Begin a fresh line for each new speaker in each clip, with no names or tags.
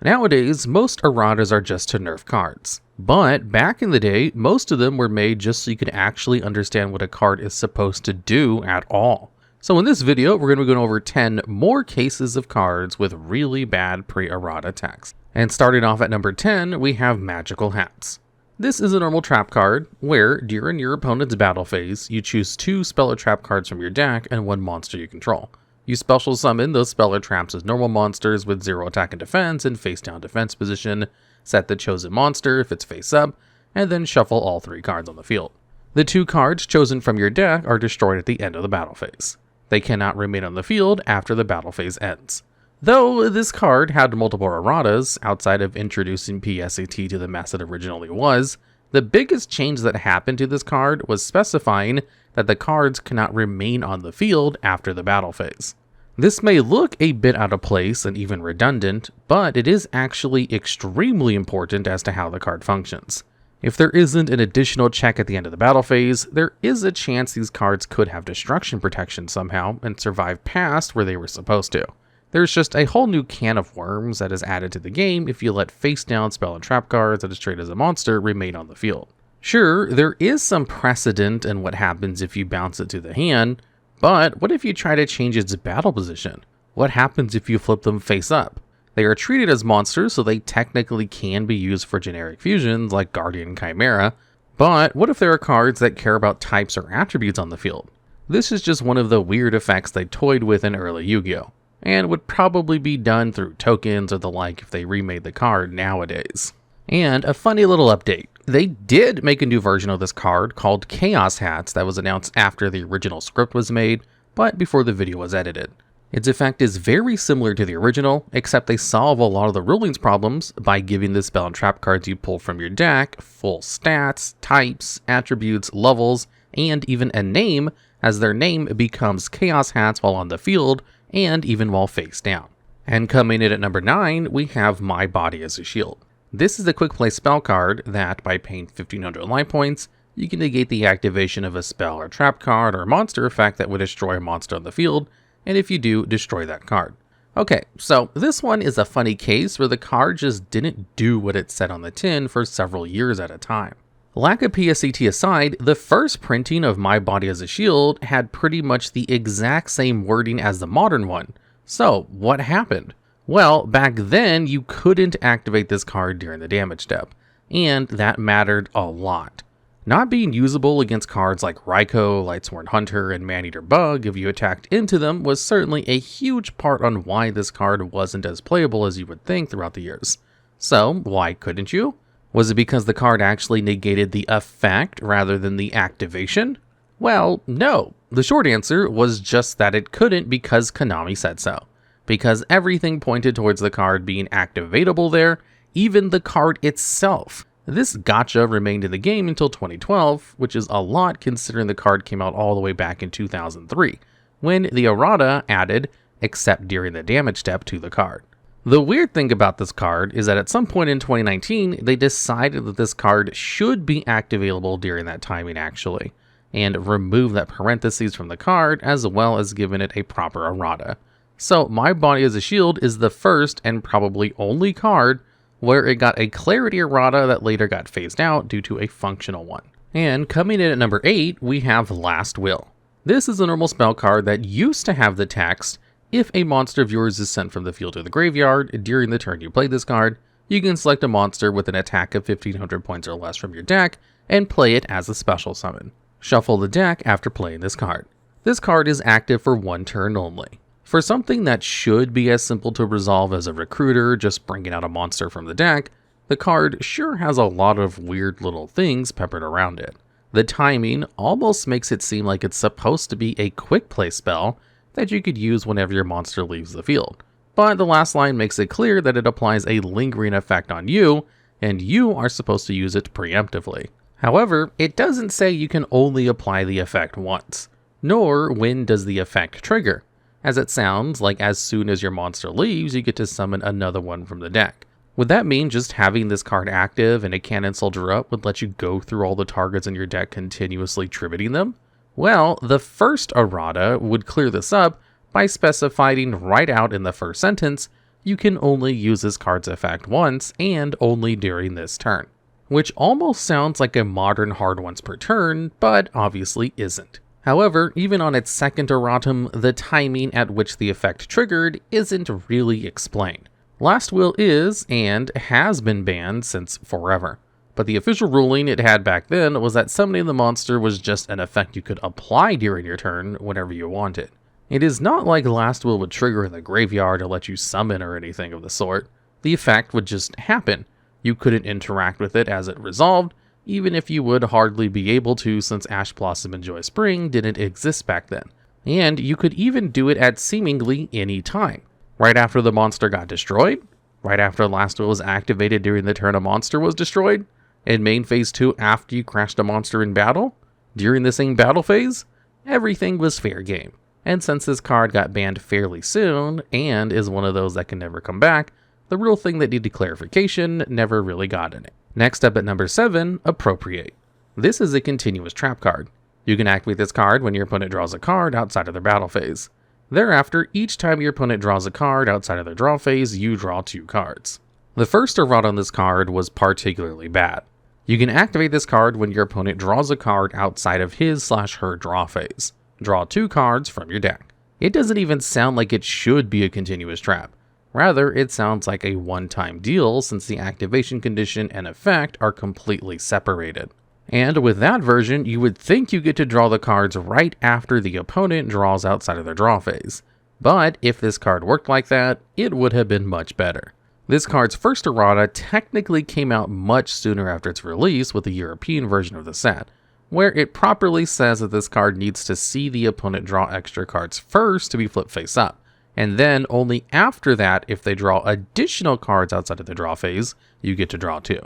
Nowadays, most erratas are just to nerf cards. But back in the day, most of them were made just so you could actually understand what a card is supposed to do at all. So in this video, we're going to be going over 10 more cases of cards with really bad pre-errata text. And starting off at number 10, we have Magical Hats. This is a normal trap card, where during your opponent's battle phase, you choose 2 spell or trap cards from your deck and 1 monster you control. You special summon those spell or traps as normal monsters with 0 attack and defense in face down defense position, set the chosen monster if it's face up, and then shuffle all 3 cards on the field. The 2 cards chosen from your deck are destroyed at the end of the battle phase. They cannot remain on the field after the battle phase ends. Though this card had multiple erratas outside of introducing PSAT to the mess it originally was, the biggest change that happened to this card was specifying that the cards cannot remain on the field after the battle phase. This may look a bit out of place and even redundant, but it is actually extremely important as to how the card functions. If there isn't an additional check at the end of the battle phase, there is a chance these cards could have destruction protection somehow and survive past where they were supposed to. There's just a whole new can of worms that is added to the game if you let face down spell and trap cards that is traded as a monster remain on the field. Sure, there is some precedent in what happens if you bounce it to the hand, but what if you try to change its battle position? What happens if you flip them face up? They are treated as monsters, so they technically can be used for generic fusions like Guardian and Chimera, but what if there are cards that care about types or attributes on the field? This is just one of the weird effects they toyed with in early Yu-Gi-Oh! And would probably be done through tokens or the like if they remade the card nowadays. And a funny little update. They did make a new version of this card called Chaos Hats that was announced after the original script was made, but before the video was edited. Its effect is very similar to the original, except they solve a lot of the rulings problems by giving the spell and trap cards you pull from your deck full stats, types, attributes, levels, and even a name, as their name becomes Chaos Hats while on the field, and even while face down. And coming in at number 9, we have My Body as a Shield. This is a quick play spell card that, by paying 1500 life points, you can negate the activation of a spell or trap card or monster effect that would destroy a monster on the field, and if you do, destroy that card. Okay, so this one is a funny case where the card just didn't do what it said on the tin for several years at a time. Lack of PSAT aside, the first printing of My Body as a Shield had pretty much the exact same wording as the modern one. So, what happened? Well, back then, you couldn't activate this card during the damage step, and that mattered a lot. Not being usable against cards like Raikou, Lightsworn Hunter, and Maneater Bug if you attacked into them was certainly a huge part on why this card wasn't as playable as you would think throughout the years. So, why couldn't you? Was it because the card actually negated the effect rather than the activation? Well, no. The short answer was just that it couldn't because Konami said so. Because everything pointed towards the card being activatable there, even the card itself. This gotcha remained in the game until 2012, which is a lot considering the card came out all the way back in 2003, when the errata added, except during the damage step, to the card. The weird thing about this card is that at some point in 2019, they decided that this card should be activatable during that timing actually, and remove that parentheses from the card as well as giving it a proper errata. So My Body as a Shield is the first and probably only card where it got a clarity errata that later got phased out due to a functional one. And coming in at number 8, we have Last Will. This is a normal spell card that used to have the text, if a monster of yours is sent from the field to the graveyard during the turn you play this card, you can select a monster with an attack of 1500 points or less from your deck and play it as a special summon. Shuffle the deck after playing this card. This card is active for 1 turn only. For something that should be as simple to resolve as a recruiter just bringing out a monster from the deck, the card sure has a lot of weird little things peppered around it. The timing almost makes it seem like it's supposed to be a quick play spell that you could use whenever your monster leaves the field. But the last line makes it clear that it applies a lingering effect on you, and you are supposed to use it preemptively. However, it doesn't say you can only apply the effect once, nor when does the effect trigger, as it sounds like as soon as your monster leaves, you get to summon another one from the deck. Would that mean just having this card active and a Cannon Soldier up would let you go through all the targets in your deck continuously tributing them? Well, the first errata would clear this up by specifying right out in the first sentence, you can only use this card's effect once and only during this turn, which almost sounds like a modern hard once per turn, but obviously isn't. However, even on its second erratum, the timing at which the effect triggered isn't really explained. Last Will is, and has been banned since forever, but the official ruling it had back then was that summoning the monster was just an effect you could apply during your turn whenever you wanted. It is not like Last Will would trigger in the graveyard to let you summon or anything of the sort. The effect would just happen. You couldn't interact with it as it resolved, even if you would hardly be able to since Ash Blossom and Joy Spring didn't exist back then. And you could even do it at seemingly any time. Right after the monster got destroyed, right after Last Will was activated during the turn a monster was destroyed, in main phase 2 after you crashed a monster in battle, during the same battle phase, everything was fair game. And since this card got banned fairly soon, and is one of those that can never come back, the real thing that needed clarification never really got in it. Next up at number 7, Appropriate. This is a continuous trap card. You can activate this card when your opponent draws a card outside of their battle phase. Thereafter, each time your opponent draws a card outside of their draw phase, you draw 2 cards. The first errata on this card was particularly bad. You can activate this card when your opponent draws a card outside of his/her draw phase. Draw 2 cards from your deck. It doesn't even sound like it should be a continuous trap. Rather, it sounds like a one-time deal since the activation condition and effect are completely separated. And with that version, you would think you get to draw the cards right after the opponent draws outside of their draw phase. But if this card worked like that, it would have been much better. This card's first errata technically came out much sooner after its release with the European version of the set, where it properly says that this card needs to see the opponent draw extra cards first to be flipped face up, and then only after that, if they draw additional cards outside of the draw phase, you get to draw 2.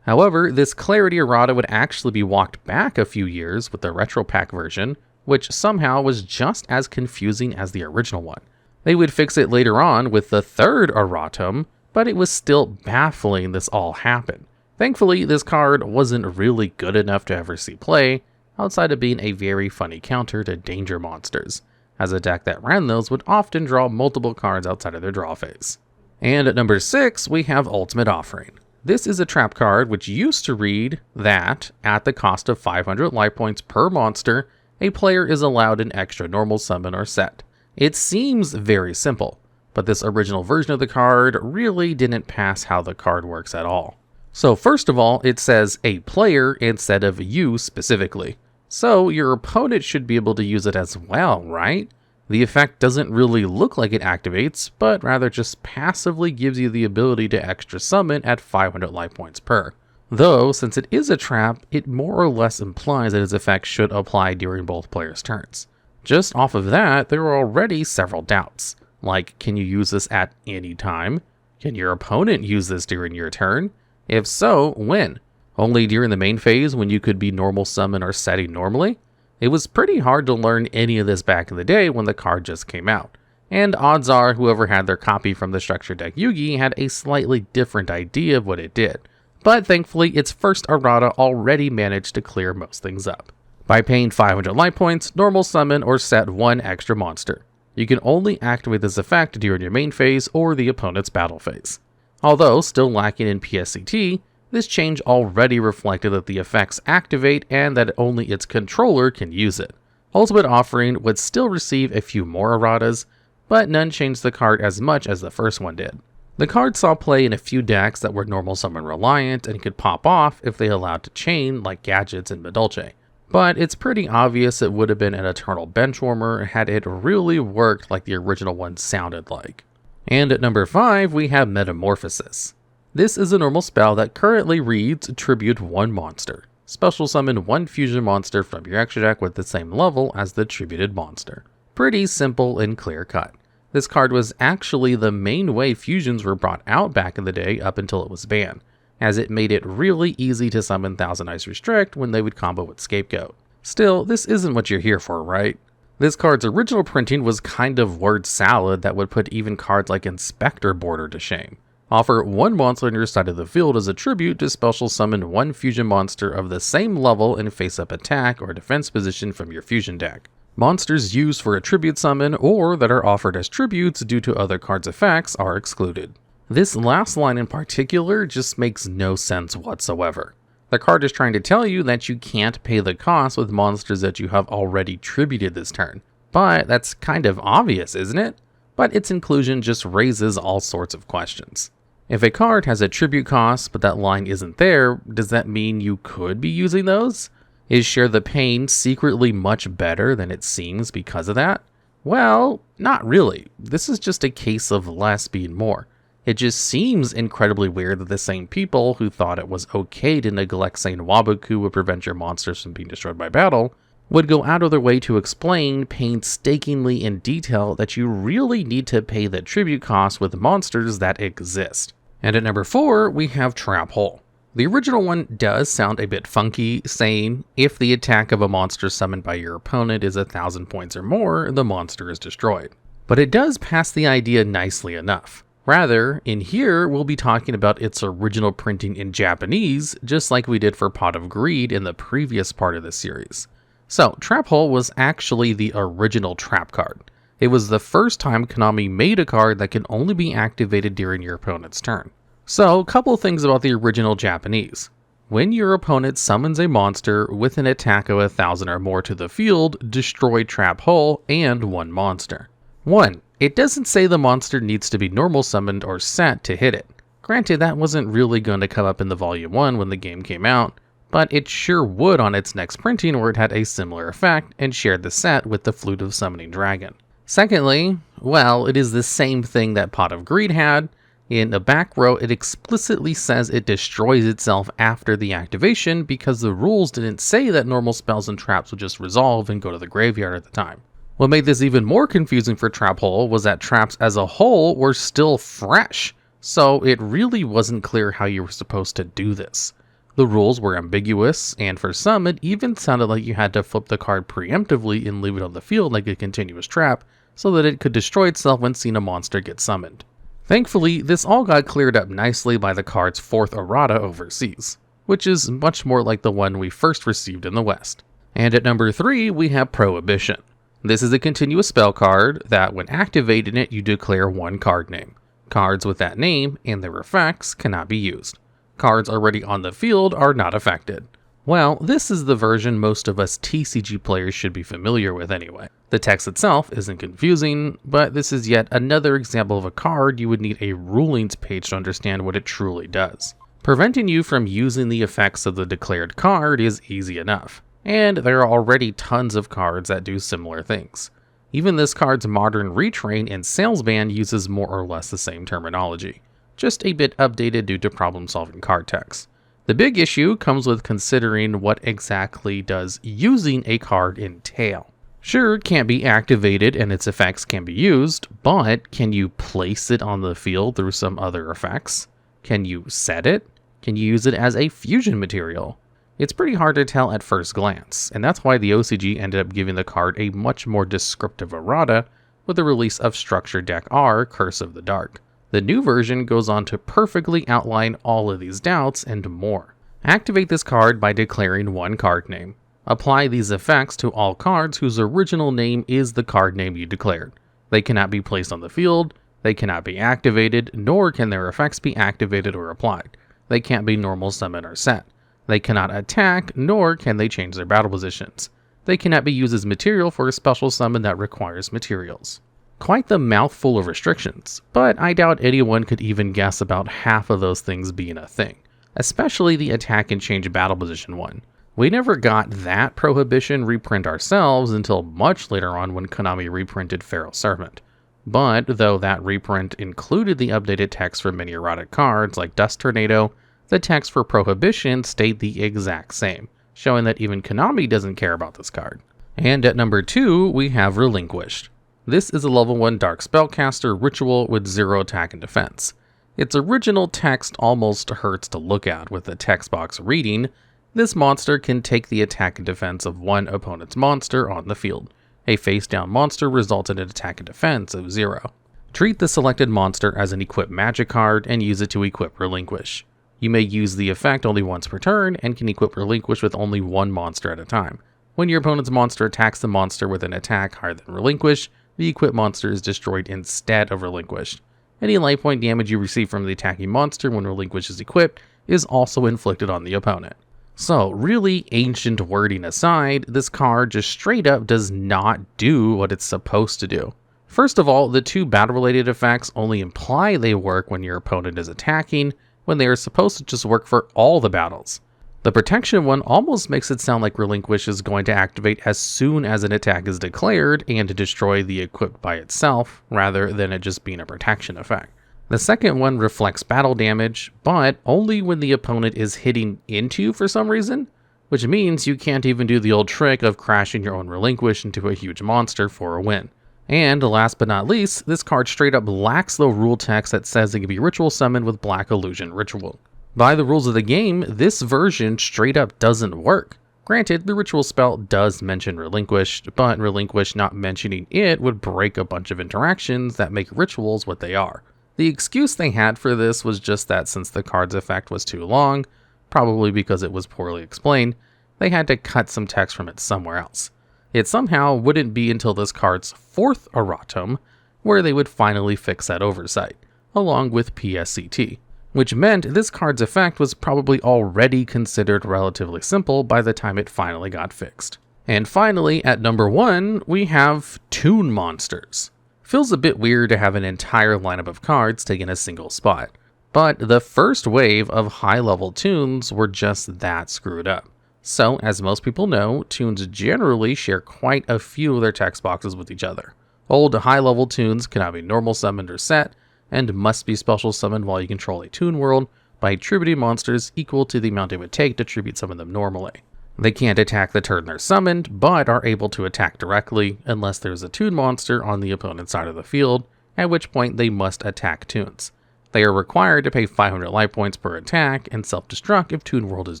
However, this clarity errata would actually be walked back a few years with the Retro Pack version, which somehow was just as confusing as the original one. They would fix it later on with the third erratum, but it was still baffling this all happened. Thankfully, this card wasn't really good enough to ever see play, outside of being a very funny counter to danger monsters, as a deck that ran those would often draw multiple cards outside of their draw phase. And at number 6, we have Ultimate Offering. This is a trap card which used to read that, at the cost of 500 life points per monster, a player is allowed an extra normal summon or set. It seems very simple, but this original version of the card really didn't pass how the card works at all. So first of all, it says a player instead of you specifically. So your opponent should be able to use it as well, right? The effect doesn't really look like it activates, but rather just passively gives you the ability to extra summon at 500 life points per. Though, since it is a trap, it more or less implies that its effect should apply during both players' turns. Just off of that, there are already several doubts. Like, can you use this at any time? Can your opponent use this during your turn? If so, when? Only during the main phase when you could be normal summon or setting normally? It was pretty hard to learn any of this back in the day when the card just came out. And odds are whoever had their copy from the structure deck Yugi had a slightly different idea of what it did. But thankfully, its first errata already managed to clear most things up. By paying 500 life points, normal summon or set 1 extra monster. You can only activate this effect during your main phase or the opponent's battle phase. Although still lacking in PSCT, this change already reflected that the effects activate and that only its controller can use it. Ultimate Offering would still receive a few more erratas, but none changed the card as much as the first one did. The card saw play in a few decks that were normal summon reliant and could pop off if they allowed to chain like Gadgets and Medulce. But it's pretty obvious it would have been an eternal benchwarmer had it really worked like the original one sounded like. And at number 5, we have Metamorphosis. This is a normal spell that currently reads Tribute 1 monster. Special summon 1 fusion monster from your extra deck with the same level as the tributed monster. Pretty simple and clear cut. This card was actually the main way fusions were brought out back in the day up until it was banned, as it made it really easy to summon Thousand Eyes Restrict when they would combo with Scapegoat. Still, this isn't what you're here for, right? This card's original printing was kind of word salad that would put even cards like Inspector Border to shame. Offer 1 monster on your side of the field as a tribute to special summon 1 fusion monster of the same level in face-up attack or defense position from your fusion deck. Monsters used for a tribute summon or that are offered as tributes due to other cards' effects are excluded. This last line in particular just makes no sense whatsoever. The card is trying to tell you that you can't pay the cost with monsters that you have already tributed this turn. But that's kind of obvious, isn't it? But its inclusion just raises all sorts of questions. If a card has a tribute cost, but that line isn't there, does that mean you could be using those? Is Share the Pain secretly much better than it seems because of that? Well, not really. This is just a case of less being more. It just seems incredibly weird that the same people who thought it was okay to neglect saying Waboku would prevent your monsters from being destroyed by battle would go out of their way to explain painstakingly in detail that you really need to pay the tribute cost with monsters that exist. And at number 4, we have Trap Hole. The original one does sound a bit funky, saying, if the attack of a monster summoned by your opponent is 1,000 points or more, the monster is destroyed. But it does pass the idea nicely enough. Rather, in here, we'll be talking about its original printing in Japanese, just like we did for Pot of Greed in the previous part of the series. So, Trap Hole was actually the original trap card. It was the first time Konami made a card that can only be activated during your opponent's turn. So, a couple things about the original Japanese. When your opponent summons a monster with an attack of 1,000 or more to the field, destroy Trap Hole and one monster. 1. It doesn't say the monster needs to be normal summoned or set to hit it. Granted, that wasn't really going to come up in the Volume 1 when the game came out, but it sure would on its next printing where it had a similar effect and shared the set with the Flute of Summoning Dragon. Secondly, well, it is the same thing that Pot of Greed had. In the back row, it explicitly says it destroys itself after the activation because the rules didn't say that normal spells and traps would just resolve and go to the graveyard at the time. What made this even more confusing for Trap Hole was that traps as a whole were still fresh, so it really wasn't clear how you were supposed to do this. The rules were ambiguous, and for some it even sounded like you had to flip the card preemptively and leave it on the field like a continuous trap, so that it could destroy itself when seeing a monster get summoned. Thankfully, this all got cleared up nicely by the card's 4th errata overseas, which is much more like the one we first received in the West. And at number 3, we have Prohibition. This is a continuous spell card that when activating it, you declare one card name. Cards with that name and their effects cannot be used. Cards already on the field are not affected. Well, this is the version most of us TCG players should be familiar with anyway. The text itself isn't confusing, but this is yet another example of a card you would need a rulings page to understand what it truly does. Preventing you from using the effects of the declared card is easy enough, and there are already tons of cards that do similar things. Even this card's modern retrain and salesman uses more or less the same terminology, just a bit updated due to problem-solving card text. The big issue comes with considering what exactly does using a card entail. Sure, it can't be activated and its effects can be used, but can you place it on the field through some other effects? Can you set it? Can you use it as a fusion material? It's pretty hard to tell at first glance, and that's why the OCG ended up giving the card a much more descriptive errata with the release of Structure Deck R, Curse of the Dark. The new version goes on to perfectly outline all of these doubts and more. Activate this card by declaring one card name. Apply these effects to all cards whose original name is the card name you declared. They cannot be placed on the field, they cannot be activated, nor can their effects be activated or applied. They can't be normal summon or set. They cannot attack, nor can they change their battle positions. They cannot be used as material for a special summon that requires materials. Quite the mouthful of restrictions, but I doubt anyone could even guess about half of those things being a thing, especially the attack and change battle position one. We never got that prohibition reprint ourselves until much later on when Konami reprinted Feral Servant. But though that reprint included the updated text for many erotic cards like Dust Tornado, the text for Prohibition stayed the exact same, showing that even Konami doesn't care about this card. And at number 2, we have Relinquished. This is a level 1 Dark Spellcaster ritual with 0 attack and defense. Its original text almost hurts to look at with the text box reading, this monster can take the attack and defense of one opponent's monster on the field. A face-down monster results in an attack and defense of 0. Treat the selected monster as an equip magic card and use it to equip Relinquish. You may use the effect only once per turn and can equip Relinquish with only one monster at a time. When your opponent's monster attacks the monster with an attack higher than Relinquish, the equipped monster is destroyed instead of Relinquished. Any life point damage you receive from the attacking monster when Relinquish is equipped is also inflicted on the opponent. So really, ancient wording aside, this card just straight up does not do what it's supposed to do. First of all, the two battle-related effects only imply they work when your opponent is attacking, when they are supposed to just work for all the battles. The protection one almost makes it sound like Relinquish is going to activate as soon as an attack is declared and to destroy the equipped by itself, rather than it just being a protection effect. The second one reflects battle damage, but only when the opponent is hitting into you for some reason, which means you can't even do the old trick of crashing your own Relinquish into a huge monster for a win. And last but not least, this card straight up lacks the rule text that says it can be ritual summoned with Black Illusion Ritual. By the rules of the game, this version straight up doesn't work. Granted, the ritual spell does mention Relinquished, but Relinquish not mentioning it would break a bunch of interactions that make rituals what they are. The excuse they had for this was just that since the card's effect was too long, probably because it was poorly explained, they had to cut some text from it somewhere else. It somehow wouldn't be until this card's fourth erratum where they would finally fix that oversight, along with PSCT, which meant this card's effect was probably already considered relatively simple by the time it finally got fixed. And finally, at number 1, we have Toon Monsters. Feels a bit weird to have an entire lineup of cards taking a single spot, but the first wave of high-level toons were just that screwed up. So, as most people know, toons generally share quite a few of their text boxes with each other. Old high-level toons cannot be normal summoned or set, and must be special summoned while you control a toon world by attributing monsters equal to the amount it would take to tribute summon them normally. They can't attack the turn they're summoned, but are able to attack directly unless there's a toon monster on the opponent's side of the field, at which point they must attack toons. They are required to pay 500 life points per attack and self-destruct if Toon World is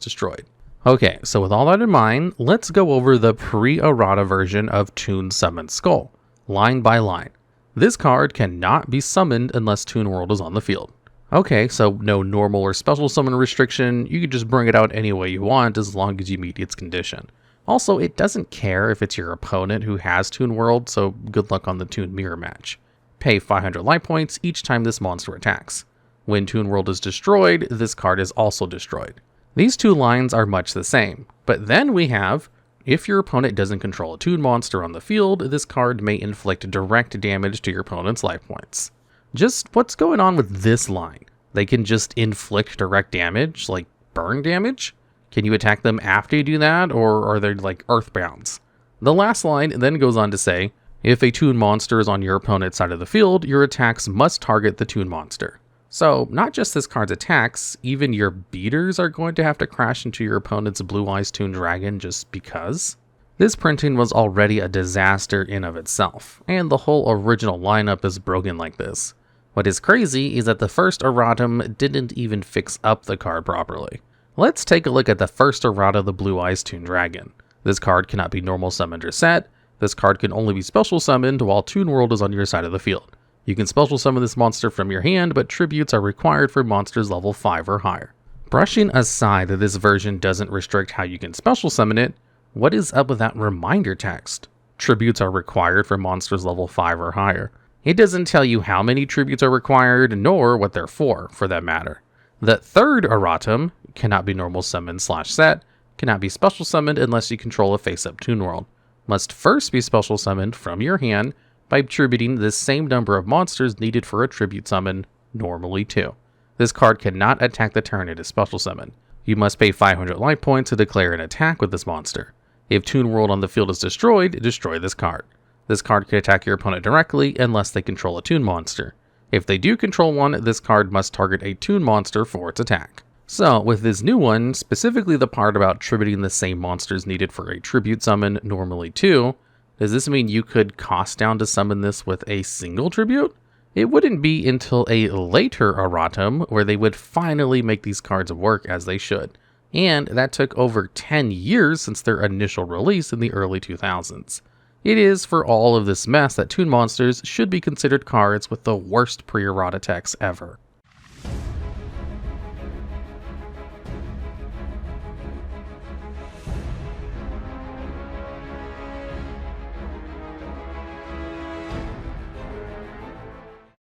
destroyed. Okay, so with all that in mind, let's go over the pre-errata version of Toon Summon Skull, line by line. This card cannot be summoned unless Toon World is on the field. Okay, so no normal or special summon restriction, you can just bring it out any way you want as long as you meet its condition. Also, it doesn't care if it's your opponent who has Toon World, so good luck on the Toon Mirror match. Pay 500 life points each time this monster attacks. When Toon World is destroyed, this card is also destroyed. These two lines are much the same, but then we have, if your opponent doesn't control a Toon monster on the field, this card may inflict direct damage to your opponent's life points. Just what's going on with this line? They can just inflict direct damage, like burn damage? Can you attack them after you do that, or are they like earthbounds? The last line then goes on to say, if a Toon monster is on your opponent's side of the field, your attacks must target the Toon monster. So, not just this card's attacks, even your beaters are going to have to crash into your opponent's Blue Eyes Toon Dragon just because. This printing was already a disaster in of itself, and the whole original lineup is broken like this. What is crazy is that the first erratum didn't even fix up the card properly. Let's take a look at the first errata of the Blue Eyes Toon Dragon. This card cannot be normal summoned or set. This card can only be special summoned while Toon World is on your side of the field. You can special summon this monster from your hand, but tributes are required for monsters level 5 or higher. Brushing aside that this version doesn't restrict how you can special summon it, what is up with that reminder text? Tributes are required for monsters level 5 or higher. It doesn't tell you how many tributes are required, nor what they're for that matter. The third erratum, cannot be normal summoned / set, cannot be special summoned unless you control a face-up Toon World. Must first be special summoned from your hand by attributing the same number of monsters needed for a tribute summon, normally 2. This card cannot attack the turn it is special summoned. You must pay 500 life points to declare an attack with this monster. If Toon World on the field is destroyed, destroy this card. This card can attack your opponent directly unless they control a Toon monster. If they do control one, this card must target a Toon monster for its attack. So, with this new one, specifically the part about attributing the same monsters needed for a tribute summon, normally 2, does this mean you could cost down to summon this with a single tribute? It wouldn't be until a later erratum where they would finally make these cards work as they should. And that took over 10 years since their initial release in the early 2000s. It is for all of this mess that Toon Monsters should be considered cards with the worst pre-errata text ever.